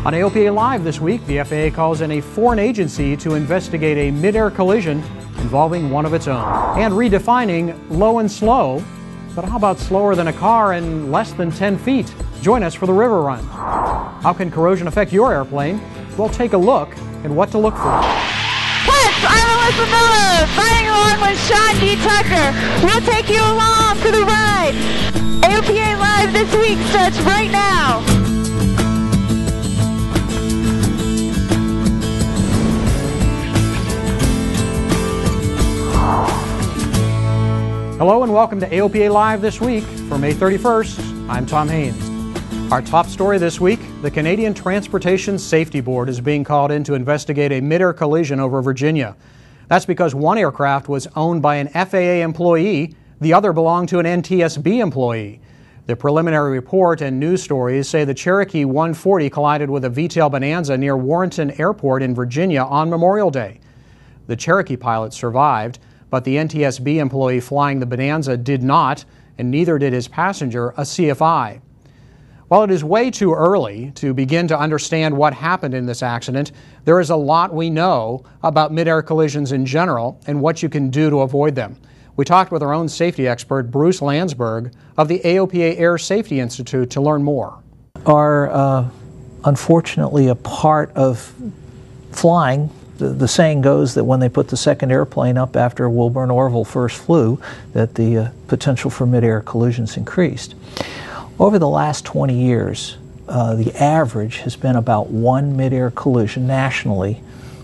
On AOPA Live this week, the FAA calls in a foreign agency to investigate a midair collision involving one of its own. And redefining low and slow, but how about slower than a car and less than 10 feet? Join us for the river run. How can corrosion affect your airplane? We'll take a look at what to look for. Yes, I'm Alyssa Miller, riding along with Sean D. Tucker. We'll take you along for the ride. AOPA Live this week starts right now. Hello and welcome to AOPA Live this week for May 31st. I'm Tom Haynes. Our top story this week, the Canadian Transportation Safety Board is being called in to investigate a midair collision over Virginia. That's because one aircraft was owned by an FAA employee, the other belonged to an NTSB employee. The preliminary report and news stories say the Cherokee 140 collided with a V-tail Bonanza near Warrenton Airport in Virginia on Memorial Day. The Cherokee pilot survived, but the NTSB employee flying the Bonanza did not, and neither did his passenger, a CFI. While it is way too early to begin to understand what happened in this accident, there is a lot we know about midair collisions in general and what you can do to avoid them. We talked with our own safety expert, Bruce Landsberg, of the AOPA Air Safety Institute to learn more. Are unfortunately a part of flying. The saying goes that when they put the second airplane up after Wilbur Orville first flew, that the potential for midair collisions increased. Over the last 20 years, the average has been about one midair collision nationally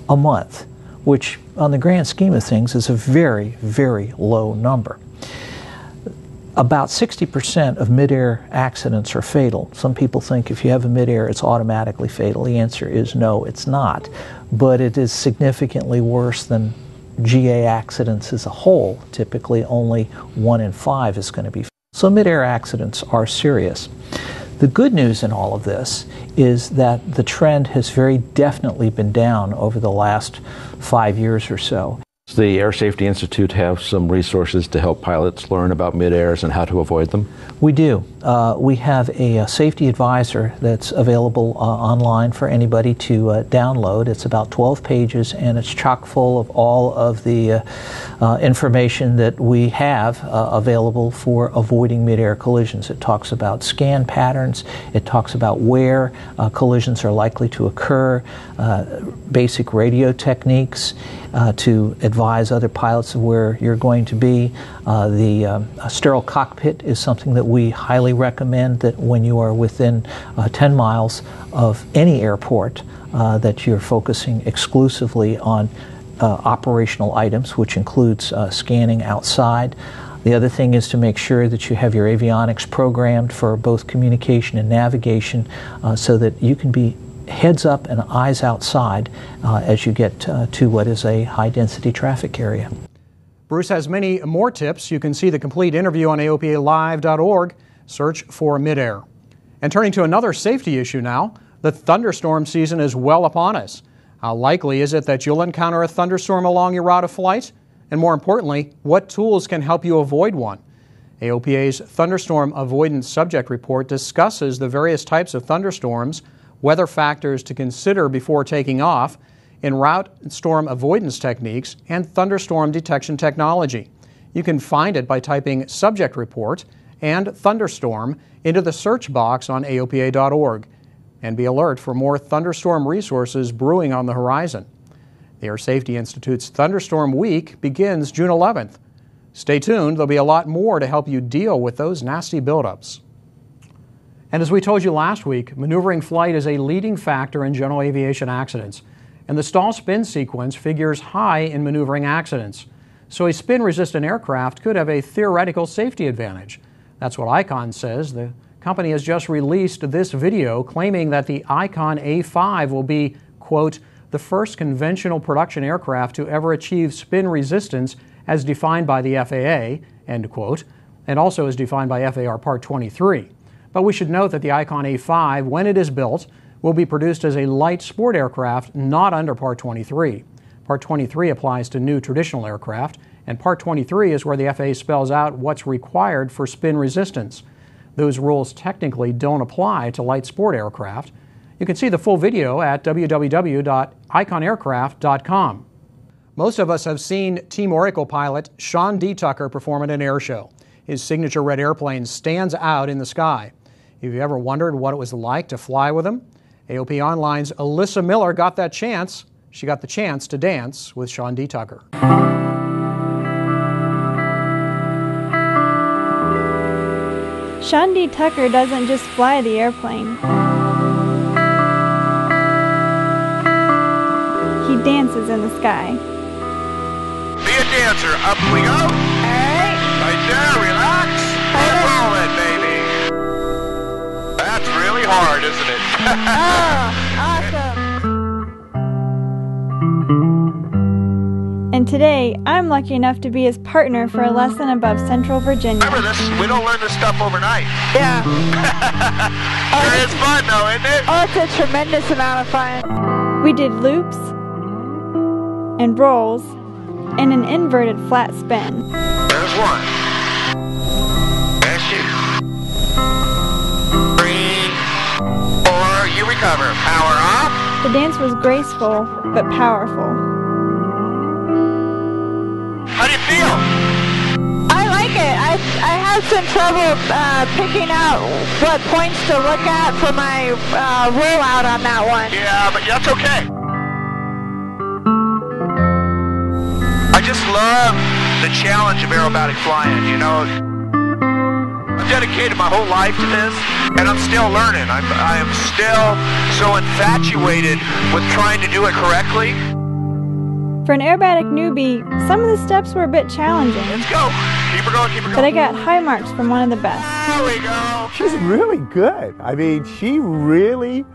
a month, which on the grand scheme of things is a very, very low number. About 60% of midair accidents are fatal. Some people think if you have a midair, it's automatically fatal. The answer is no, it's not. But it is significantly worse than GA accidents as a whole. Typically, only 1 in 5 is going to be fatal. So midair accidents are serious. The good news in all of this is that the trend has very definitely been down over the last 5 years or so. Does the Air Safety Institute have some resources to help pilots learn about midairs and how to avoid them? We do. We have a safety advisor that's available online for anybody to download. It's about 12 pages and it's chock full of all of the information that we have available for avoiding midair collisions. It talks about scan patterns, it talks about where collisions are likely to occur, basic radio techniques to advise other pilots of where you're going to be. The sterile cockpit is something that we highly recommend, that when you are within 10 miles of any airport that you're focusing exclusively on operational items, which includes scanning outside. The other thing is to make sure that you have your avionics programmed for both communication and navigation so that you can be heads up and eyes outside as you get to what is a high-density traffic area. Bruce has many more tips. You can see the complete interview on AOPALive.org. Search for midair. And turning to another safety issue now, the thunderstorm season is well upon us. How likely is it that you'll encounter a thunderstorm along your route of flight? And more importantly, what tools can help you avoid one? AOPA's Thunderstorm Avoidance Subject Report discusses the various types of thunderstorms, weather factors to consider before taking off, en route storm avoidance techniques, and thunderstorm detection technology. You can find it by typing Subject Report and Thunderstorm into the search box on AOPA.org. And be alert for more thunderstorm resources brewing on the horizon. The Air Safety Institute's Thunderstorm Week begins June 11th. Stay tuned, there'll be a lot more to help you deal with those nasty buildups. And as we told you last week, maneuvering flight is a leading factor in general aviation accidents. And the stall spin sequence figures high in maneuvering accidents. So a spin-resistant aircraft could have a theoretical safety advantage. That's what Icon says. The company has just released this video claiming that the Icon A5 will be, quote, the first conventional production aircraft to ever achieve spin resistance as defined by the FAA, end quote, and also as defined by FAR Part 23. But we should note that the Icon A5, when it is built, will be produced as a light sport aircraft, not under Part 23. Part 23 applies to new traditional aircraft, and Part 23 is where the FAA spells out what's required for spin resistance. Those rules technically don't apply to light sport aircraft. You can see the full video at www.iconaircraft.com. Most of us have seen Team Oracle pilot Sean D. Tucker perform at an air show. His signature red airplane stands out in the sky. Have you ever wondered what it was like to fly with him? AOP Online's Alyssa Miller got that chance. She got the chance to dance with Sean D. Tucker. Sean D. Tucker doesn't just fly the airplane. He dances in the sky. Be a dancer. Up we go. All right. Right there. Relax. Roll it, baby. That's really hard, isn't it? And today, I'm lucky enough to be his partner for a lesson above Central Virginia. Remember this, we don't learn this stuff overnight. Yeah. Sure is fun though, isn't it? Oh, it's a tremendous amount of fun. We did loops and rolls and an inverted flat spin. There's one. There's two. 3, 4, you recover. Power off. The dance was graceful but powerful. How do you feel? I like it. I have some trouble picking out what points to look at for my rollout on that one. Yeah, but that's okay. I just love the challenge of aerobatic flying, you know. I've dedicated my whole life to this, and I'm still learning. I am still so infatuated with trying to do it correctly. For an aerobatic newbie, some of the steps were a bit challenging. Let's go. Keep her going, keep her going. But I got high marks from one of the best. There we go. She's really good. I mean, she really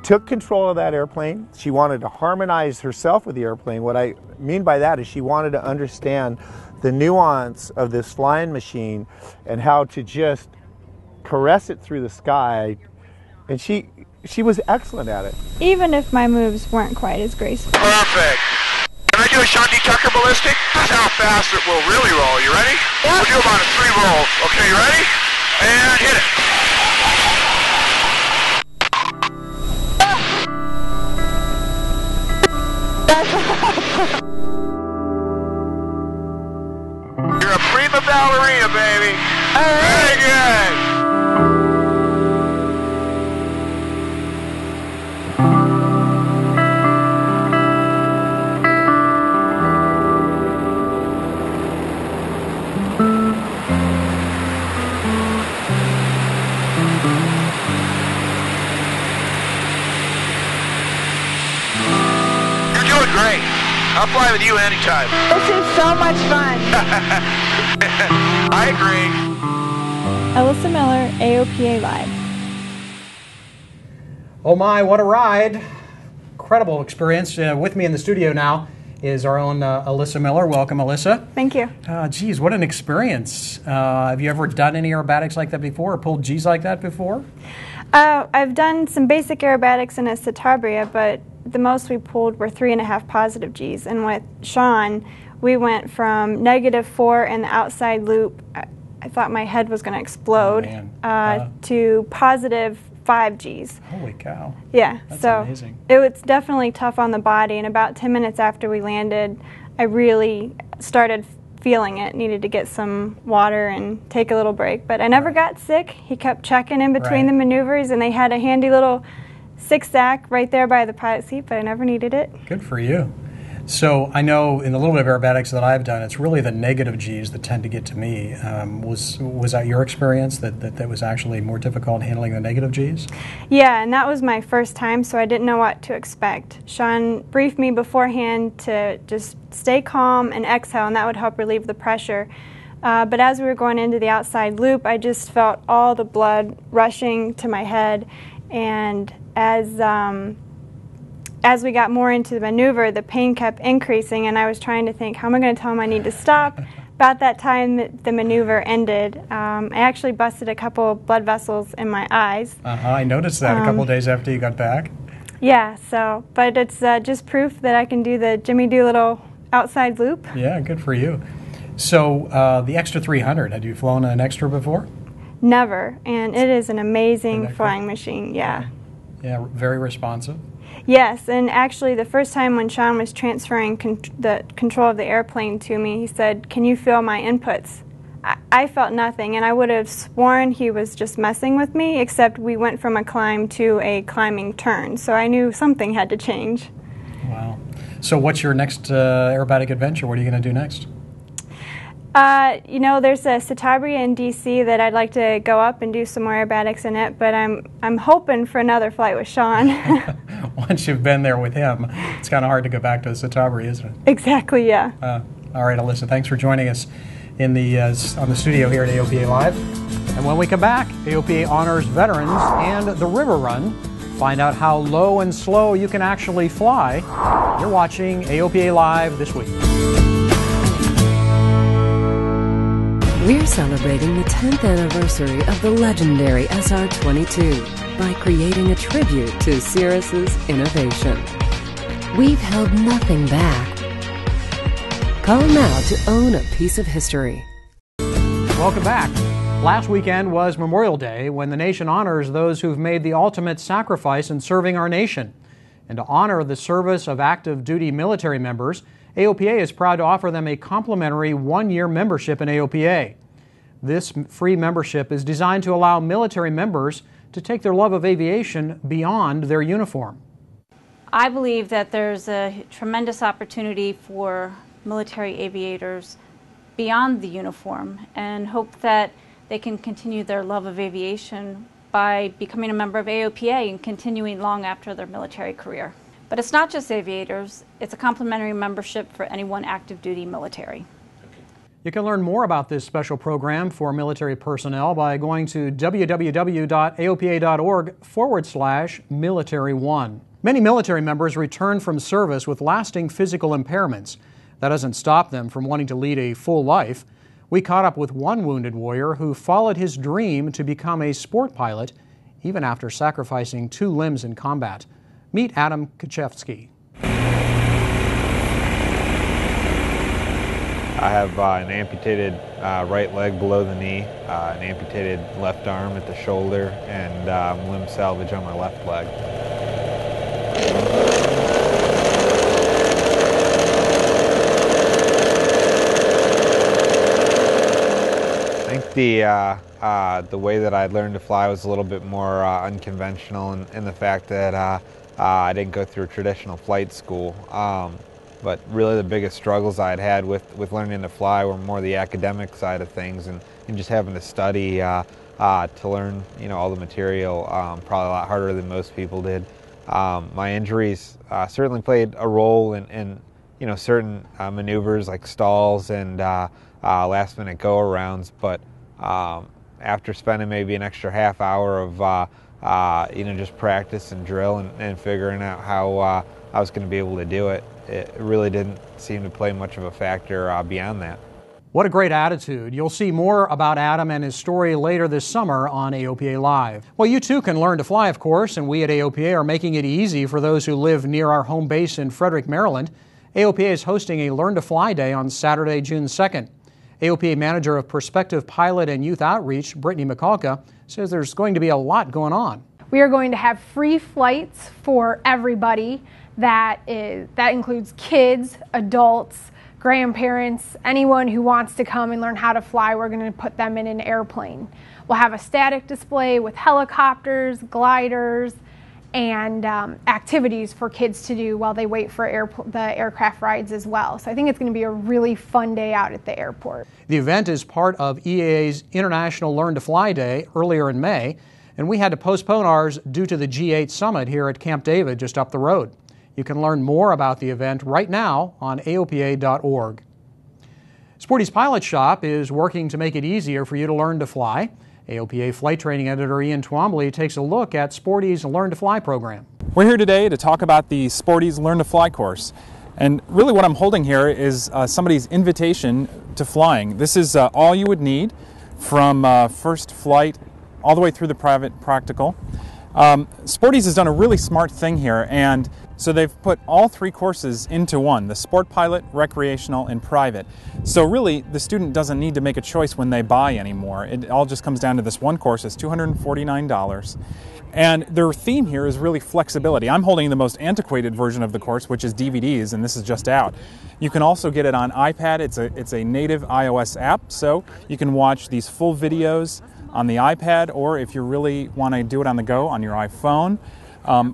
took control of that airplane. She wanted to harmonize herself with the airplane. What I mean by that is she wanted to understand the nuance of this flying machine and how to just caress it through the sky. And she was excellent at it. Even if my moves weren't quite as graceful. Perfect. Can I do a Sean D. Tucker ballistic? That's how fast it will really roll. You ready? We'll do about a 3 rolls. Okay, you ready? And hit it. You're a prima ballerina, baby. Very good. Great. I'll fly with you anytime. This is so much fun. I agree. Alyssa Miller, AOPA Live. Oh my, what a ride. Incredible experience. With me in the studio now is our own Alyssa Miller. Welcome, Alyssa. Thank you. Geez, what an experience. Have you ever done any aerobatics like that before or pulled G's like that before? I've done some basic aerobatics in a Citabria, but the most we pulled were 3.5 positive Gs. And with Sean, we went from -4 in the outside loop, I thought my head was going to explode, to +5 Gs. Holy cow. Yeah, that's so amazing. It was definitely tough on the body. And about 10 minutes after we landed, I really started feeling it, needed to get some water and take a little break. But I never got sick. He kept checking in between the maneuvers, and they had a handy little 6-zack right there by the pilot seat, but I never needed it. Good for you. So I know in the little bit of aerobatics that I've done, it's really the negative Gs that tend to get to me. Was that your experience, that was actually more difficult handling the negative Gs? Yeah, and that was my first time, so I didn't know what to expect. Sean briefed me beforehand to just stay calm and exhale, and that would help relieve the pressure. But as we were going into the outside loop, I just felt all the blood rushing to my head, and as we got more into the maneuver, the pain kept increasing, and I was trying to think, how am I going to tell him I need to stop? About that time that the maneuver ended, I actually busted a couple of blood vessels in my eyes. I noticed that a couple of days after you got back. Yeah, but it's just proof that I can do the Jimmy Doolittle outside loop. Yeah, good for you. So the Extra 300, had you flown an Extra before? Never, and it is an amazing flying machine, yeah. Yeah, very responsive. Yes, and actually the first time when Sean was transferring the control of the airplane to me, he said, "Can you feel my inputs?" I felt nothing, and I would have sworn he was just messing with me, except we went from a climb to a climbing turn, so I knew something had to change. Wow. So what's your next aerobatic adventure? What are you going to do next? You know, there's a Citabria in D.C. that I'd like to go up and do some more aerobatics in it, but I'm hoping for another flight with Sean. Once you've been there with him, it's kind of hard to go back to Citabria, isn't it? Exactly, yeah. All right, Alyssa, thanks for joining us in the on the studio here at AOPA Live. And when we come back, AOPA honors veterans and the River Run. Find out how low and slow you can actually fly. You're watching AOPA Live this week. We're celebrating the 10th anniversary of the legendary SR-22 by creating a tribute to Cirrus's innovation. We've held nothing back. Call now to own a piece of history. Welcome back. Last weekend was Memorial Day, when the nation honors those who've made the ultimate sacrifice in serving our nation. And to honor the service of active duty military members, AOPA is proud to offer them a complimentary one-year membership in AOPA. This free membership is designed to allow military members to take their love of aviation beyond their uniform. I believe that there's a tremendous opportunity for military aviators beyond the uniform, and hope that they can continue their love of aviation by becoming a member of AOPA and continuing long after their military career. But it's not just aviators, it's a complimentary membership for anyone active duty military. You can learn more about this special program for military personnel by going to www.aopa.org/military1. Many military members return from service with lasting physical impairments. That doesn't stop them from wanting to lead a full life. We caught up with one wounded warrior who followed his dream to become a sport pilot, even after sacrificing 2 limbs in combat. Meet Adam Kaczewski. I have an amputated right leg below the knee, an amputated left arm at the shoulder, and limb salvage on my left leg. I think the way that I'd learned to fly was a little bit more unconventional in the fact that I didn't go through a traditional flight school. But really the biggest struggles I'd had with learning to fly were more the academic side of things, and just having to study to learn, all the material, probably a lot harder than most people did. My injuries certainly played a role in certain maneuvers like stalls and last-minute go-arounds, but after spending maybe an extra half hour of just practice and drill and figuring out how I was going to be able to do it, it really didn't seem to play much of a factor beyond that. What a great attitude. You'll see more about Adam and his story later this summer on AOPA Live. Well, you too can learn to fly, of course, and we at AOPA are making it easy for those who live near our home base in Frederick, Maryland. AOPA is hosting a Learn to Fly Day on Saturday, June 2nd. AOPA Manager of Prospective Pilot and Youth Outreach, Brittany McCulka, says there's going to be a lot going on. We are going to have free flights for everybody. That includes kids, adults, grandparents, anyone who wants to come and learn how to fly. We're going to put them in an airplane. We'll have a static display with helicopters, gliders, and activities for kids to do while they wait for the aircraft rides as well. So I think it's going to be a really fun day out at the airport. The event is part of EAA's International Learn to Fly Day earlier in May, and we had to postpone ours due to the G8 Summit here at Camp David just up the road. You can learn more about the event right now on AOPA.org. Sportys Pilot Shop is working to make it easier for you to learn to fly. AOPA Flight Training Editor Ian Twombly takes a look at Sportys' Learn to Fly program. We're here today to talk about the Sportys Learn to Fly course. And really what I'm holding here is somebody's invitation to flying. This is all you would need from first flight all the way through the private practical. Sportys has done a really smart thing here, and so they've put all 3 courses into one, the Sport Pilot, Recreational, and Private. So really, the student doesn't need to make a choice when they buy anymore. It all just comes down to this one course. It's $249. And their theme here is really flexibility. I'm holding the most antiquated version of the course, which is DVDs, and this is just out. You can also get it on iPad. It's a native iOS app, so you can watch these full videos on the iPad, or if you really want to do it on the go, on your iPhone.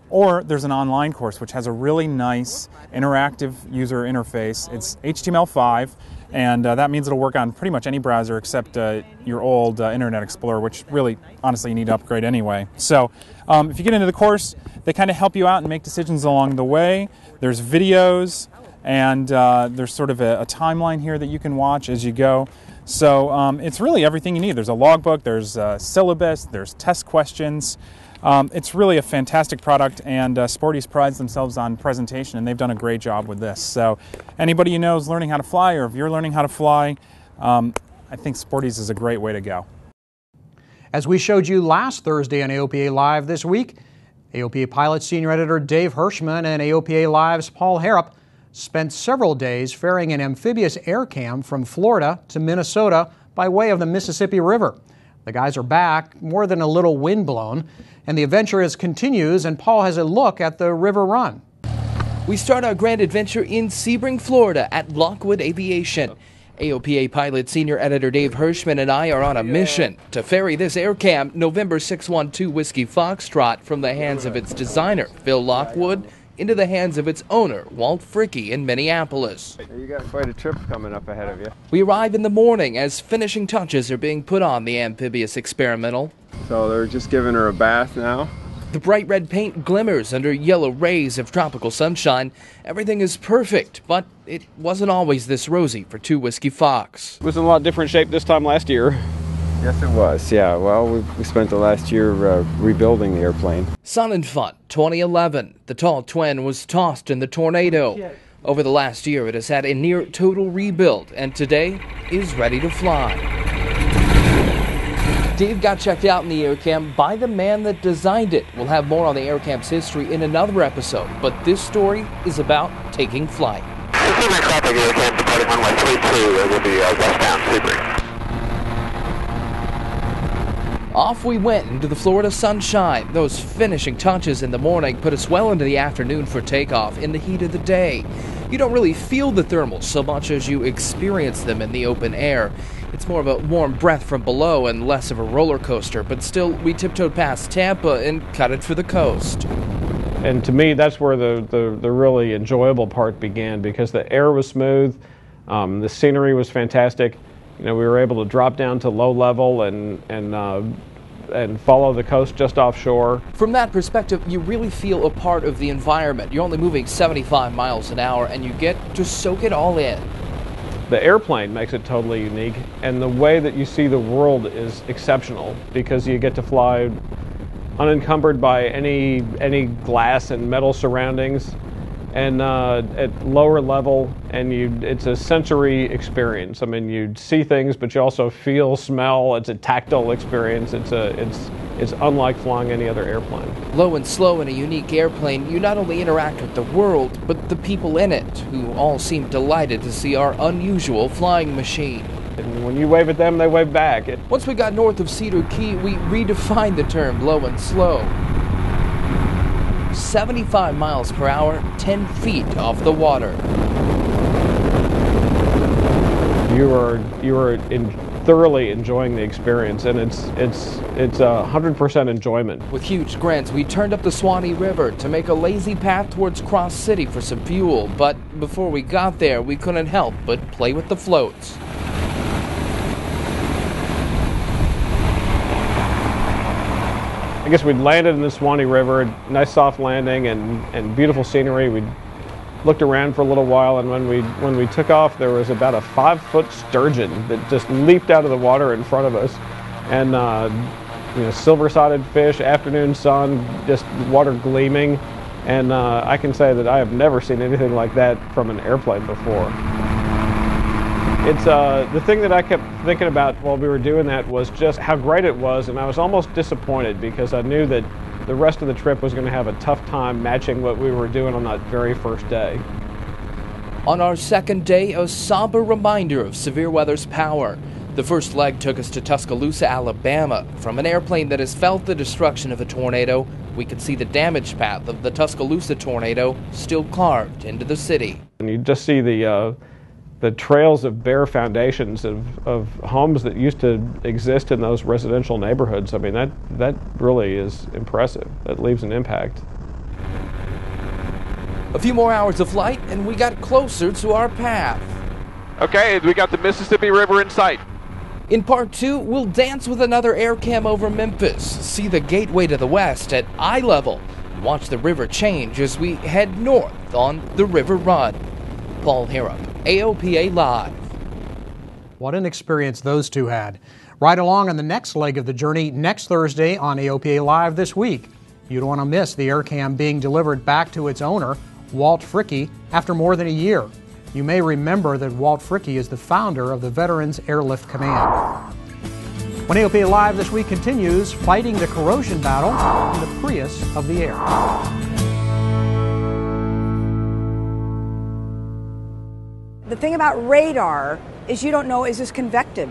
Or there's an online course which has a really nice interactive user interface. It's HTML5, and that means it'll work on pretty much any browser except your old Internet Explorer, which really, honestly, you need to upgrade anyway. So if you get into the course, they kind of help you out and make decisions along the way. There's videos, and there's sort of a timeline here that you can watch as you go. So it's really everything you need. There's a logbook, there's a syllabus, there's test questions. It's really a fantastic product, and Sportys prides themselves on presentation, and they've done a great job with this. So anybody you know is learning how to fly, or if you're learning how to fly, I think Sportys is a great way to go. As we showed you last Thursday on AOPA Live this week, AOPA Pilot Senior Editor Dave Hirschman and AOPA Live's Paul Harrop spent several days ferrying an amphibious Aircam from Florida to Minnesota by way of the Mississippi River. The guys are back, more than a little windblown, and the adventure continues, and Paul has a look at the river run. We start our grand adventure in Sebring, Florida at Lockwood Aviation. AOPA Pilot Senior Editor Dave Hirschman and I are on a mission to ferry this Aircam November 612 Whiskey Foxtrot from the hands of its designer, Phil Lockwood, into the hands of its owner, Walt Fricke, in Minneapolis. You got quite a trip coming up ahead of you. We arrive in the morning as finishing touches are being put on the amphibious experimental. So they're just giving her a bath now. The bright red paint glimmers under yellow rays of tropical sunshine. Everything is perfect, but it wasn't always this rosy for 2 Whiskey Fox. It was in a lot different shape this time last year. Yes, it was. Yeah, well, we spent the last year rebuilding the airplane. Sun and Fun, 2011. The tall twin was tossed in the tornado. Over the last year, it has had a near total rebuild, and today is ready to fly. Dave got checked out in the Aircam by the man that designed it. We'll have more on the Aircam's history in another episode, but this story is about taking flight. Traffic Aircam departing runway 32, it will be westbound Sebring. Off we went into the Florida sunshine. Those finishing touches in the morning put us well into the afternoon for takeoff in the heat of the day. You don't really feel the thermals so much as you experience them in the open air. It's more of a warm breath from below and less of a roller coaster, but still, we tiptoed past Tampa and cut it for the coast. And to me, that's where the really enjoyable part began, because the air was smooth, the scenery was fantastic. You know, we were able to drop down to low level and follow the coast just offshore. From that perspective, you really feel a part of the environment. You're only moving 75 miles an hour, and you get to soak it all in. The airplane makes it totally unique, and the way that you see the world is exceptional, because you get to fly unencumbered by any glass and metal surroundings, and at lower level, and it's a sensory experience. I mean, you see things, but you also feel, smell. It's a tactile experience. It's unlike flying any other airplane. Low and slow in a unique airplane, you not only interact with the world, but the people in it, who all seem delighted to see our unusual flying machine. And when you wave at them, they wave back. Once we got north of Cedar Key, we redefined the term low and slow. 75 miles per hour, 10 feet off the water. You are thoroughly enjoying the experience, and it's 100% enjoyment. With huge grins, we turned up the Swanee River to make a lazy path towards Cross City for some fuel, but before we got there, we couldn't help but play with the floats. I guess we'd landed in the Swanee River, nice soft landing and beautiful scenery. We looked around for a little while, and when we took off, there was about a 5-foot sturgeon that just leaped out of the water in front of us, and silver-sided fish, afternoon sun, just water gleaming, and I can say that I have never seen anything like that from an airplane before. It's the thing that I kept thinking about while we were doing that was just how great it was, and I was almost disappointed because I knew that the rest of the trip was going to have a tough time matching what we were doing on that very first day. On our second day, a somber reminder of severe weather's power. The first leg took us to Tuscaloosa, Alabama. From an airplane that has felt the destruction of a tornado, we could see the damage path of the Tuscaloosa tornado still carved into the city. And you just see the trails of bare foundations of homes that used to exist in those residential neighborhoods. I mean, that really is impressive. That leaves an impact. A few more hours of flight, and we got closer to our path. Okay, we got the Mississippi River in sight. In part 2, we'll dance with another Aircam over Memphis, see the gateway to the west at eye level, and watch the river change as we head north on the River Run. Paul Harrop, AOPA Live. What an experience those two had. Ride along on the next leg of the journey next Thursday on AOPA Live this week. You don't want to miss the Aircam being delivered back to its owner, Walt Fricke, after more than a year. You may remember that Walt Fricke is the founder of the Veterans Airlift Command. When AOPA Live this week continues, fighting the corrosion battle in the Prius of the air. The thing about radar is you don't know, is this convective?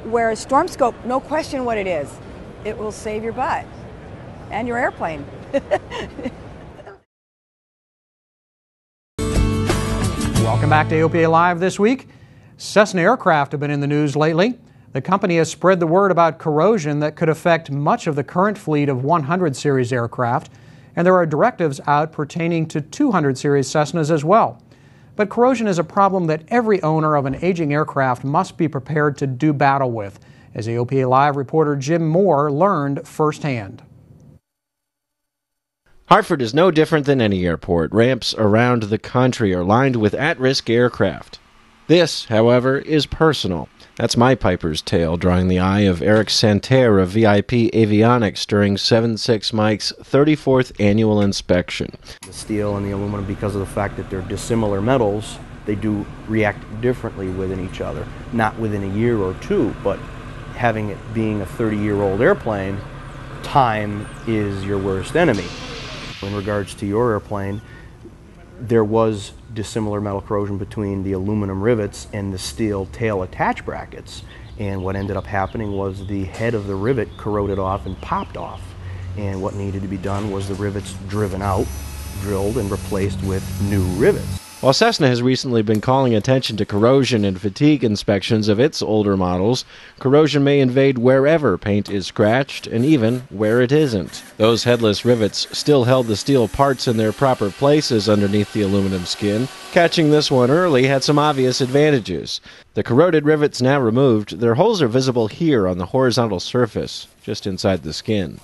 Whereas storm scope, no question what it is. It will save your butt and your airplane. Welcome back to AOPA Live this week. Cessna aircraft have been in the news lately. The company has spread the word about corrosion that could affect much of the current fleet of 100 series aircraft, and there are directives out pertaining to 200 series Cessnas as well. But corrosion is a problem that every owner of an aging aircraft must be prepared to do battle with, as AOPA Live reporter Jim Moore learned firsthand. Hartford is no different than any airport. Ramps around the country are lined with at-risk aircraft. This, however, is personal. That's my Piper's tale, drawing the eye of Eric Santerre of VIP Avionics during 7.6 Mike's 34th annual inspection. The steel and the aluminum, because of the fact that they're dissimilar metals, they do react differently within each other. Not within a year or two, but having it being a 30-year-old airplane, time is your worst enemy. In regards to your airplane, there was dissimilar metal corrosion between the aluminum rivets and the steel tail attach brackets. And what ended up happening was the head of the rivet corroded off and popped off. And what needed to be done was the rivets driven out, drilled, and replaced with new rivets. While Cessna has recently been calling attention to corrosion and fatigue inspections of its older models, corrosion may invade wherever paint is scratched and even where it isn't. Those headless rivets still held the steel parts in their proper places underneath the aluminum skin. Catching this one early had some obvious advantages. The corroded rivets now removed, their holes are visible here on the horizontal surface, just inside the skin.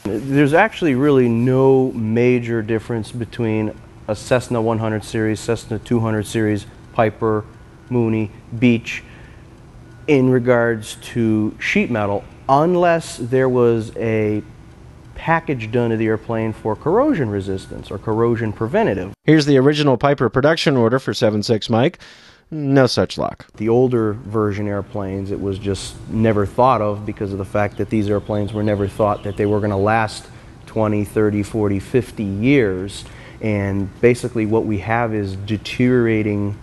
There's actually really no major difference between a Cessna 100 series, Cessna 200 series, Piper, Mooney, Beech, in regards to sheet metal, unless there was a package done to the airplane for corrosion resistance or corrosion preventative. Here's the original Piper production order for 7.6 Mike. No such luck. The older version airplanes, it was just never thought of because of the fact that these airplanes were never thought that they were going to last 20, 30, 40, 50 years. And basically what we have is deteriorating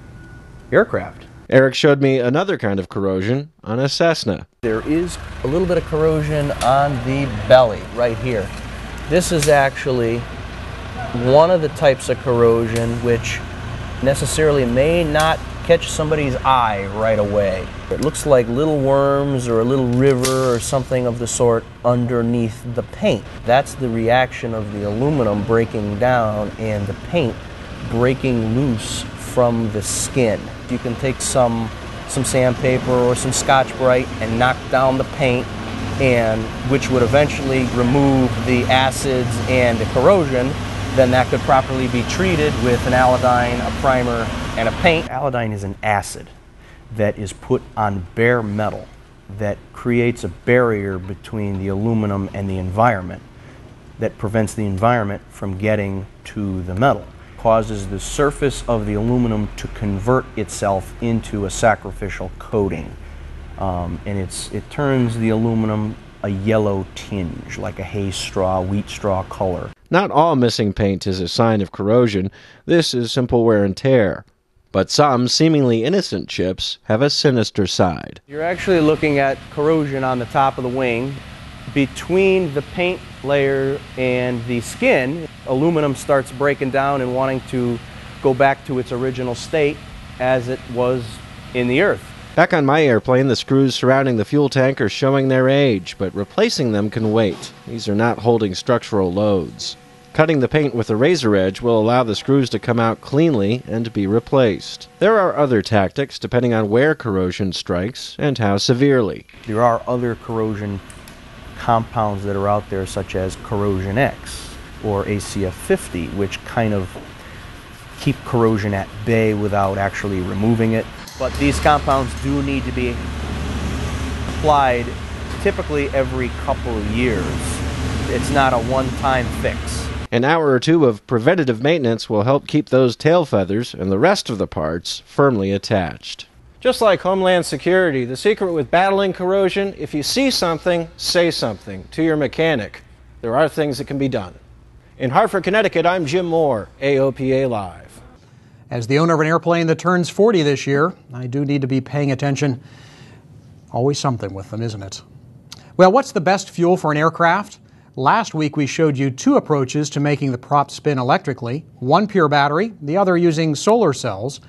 aircraft. Eric showed me another kind of corrosion on a Cessna. There is a little bit of corrosion on the belly right here. This is actually one of the types of corrosion which necessarily may not catch somebody's eye right away. It looks like little worms or a little river or something of the sort underneath the paint. That's the reaction of the aluminum breaking down and the paint breaking loose from the skin. You can take some sandpaper or some Scotch-Brite and knock down the paint, and which would eventually remove the acids and the corrosion. Then that could properly be treated with an iodine, a primer, and a paint. Iodine is an acid that is put on bare metal that creates a barrier between the aluminum and the environment that prevents the environment from getting to the metal. Causes the surface of the aluminum to convert itself into a sacrificial coating. And it turns the aluminum a yellow tinge, like a hay straw, wheat straw color. Not all missing paint is a sign of corrosion. This is simple wear and tear. But some seemingly innocent chips have a sinister side. You're actually looking at corrosion on the top of the wing. Between the paint layer and the skin, aluminum starts breaking down and wanting to go back to its original state as it was in the earth. Back on my airplane, the screws surrounding the fuel tank are showing their age, but replacing them can wait. These are not holding structural loads. Cutting the paint with a razor edge will allow the screws to come out cleanly and be replaced. There are other tactics depending on where corrosion strikes and how severely. There are other corrosion compounds that are out there, such as Corrosion X or ACF 50, which kind of keep corrosion at bay without actually removing it. But these compounds do need to be applied typically every couple of years. It's not a one-time fix. An hour or two of preventative maintenance will help keep those tail feathers and the rest of the parts firmly attached. Just like Homeland Security, the secret with battling corrosion, if you see something, say something to your mechanic. There are things that can be done. In Hartford, Connecticut, I'm Jim Moore, AOPA Live. As the owner of an airplane that turns 40 this year, I do need to be paying attention. Always something with them, isn't it? Well, what's the best fuel for an aircraft? Last week we showed you two approaches to making the prop spin electrically, one pure battery, the other using solar cells.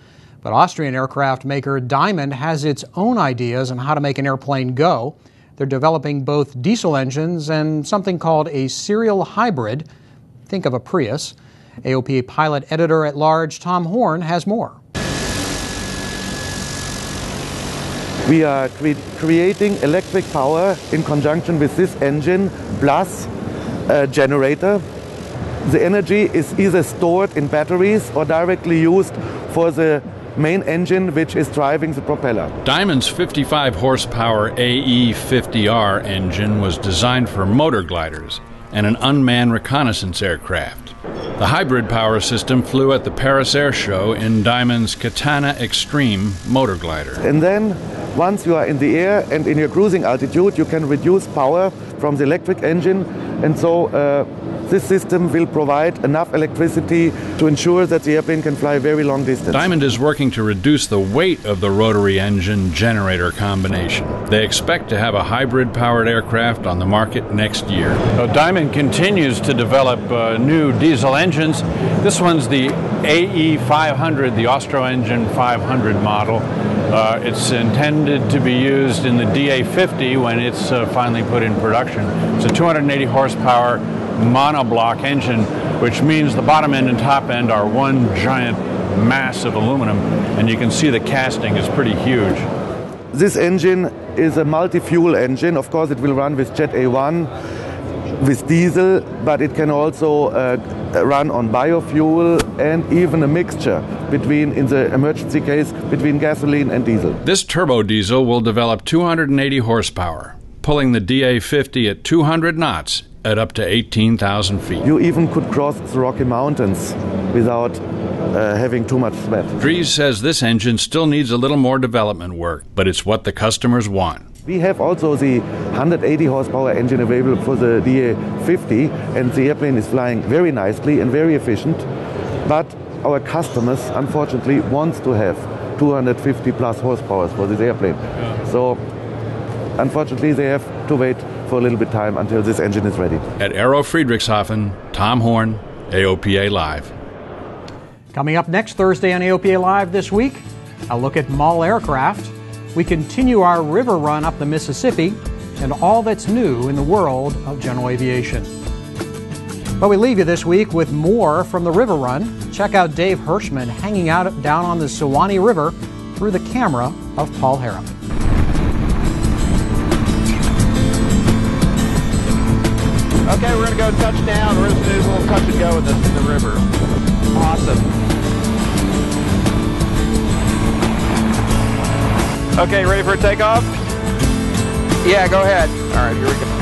But Austrian aircraft maker Diamond has its own ideas on how to make an airplane go. They're developing both diesel engines and something called a serial hybrid. Think of a Prius. AOPA pilot editor-at-large Tom Horn has more. We are creating electric power in conjunction with this engine plus a generator. The energy is either stored in batteries or directly used for the main engine which is driving the propeller. Diamond's 55 horsepower AE50R engine was designed for motor gliders and an unmanned reconnaissance aircraft. The hybrid power system flew at the Paris Air Show in Diamond's Katana Extreme motor glider. And then, once you are in the air and in your cruising altitude, you can reduce power from the electric engine, and so this system will provide enough electricity to ensure that the airplane can fly a very long distance. Diamond is working to reduce the weight of the rotary engine generator combination. They expect to have a hybrid-powered aircraft on the market next year. Diamond continues to develop new diesel engines. This one's the AE500, the Austro-Engine 500 model. It's intended to be used in the DA50 when it's finally put in production. It's a 280 horsepower monoblock engine, which means the bottom end and top end are one giant mass of aluminum, and you can see the casting is pretty huge. This engine is a multi-fuel engine. Of course, it will run with Jet A1, with diesel, but it can also run on biofuel and even a mixture between, in the emergency case, between gasoline and diesel. This turbo diesel will develop 280 horsepower, pulling the DA50 at 200 knots at up to 18,000 feet. You even could cross the Rocky Mountains without having too much sweat. Dries says this engine still needs a little more development work, but it's what the customers want. We have also the 180 horsepower engine available for the DA50, and the airplane is flying very nicely and very efficient. But our customers, unfortunately, want to have 250 plus horsepower for this airplane. So, unfortunately, they have to wait for a little bit time until this engine is ready. At Aero Friedrichshafen, Tom Horn, AOPA Live. Coming up next Thursday on AOPA Live this week, a look at Mull Aircraft. We continue our river run up the Mississippi and all that's new in the world of general aviation. But we leave you this week with more from the river run. Check out Dave Hirschman hanging out down on the Suwannee River through the camera of Paul Harrop. Okay, we're going to go touchdown. We're going to do a little touch and go with this in the river. Awesome. Okay, ready for a takeoff? Yeah, go ahead. All right, here we go.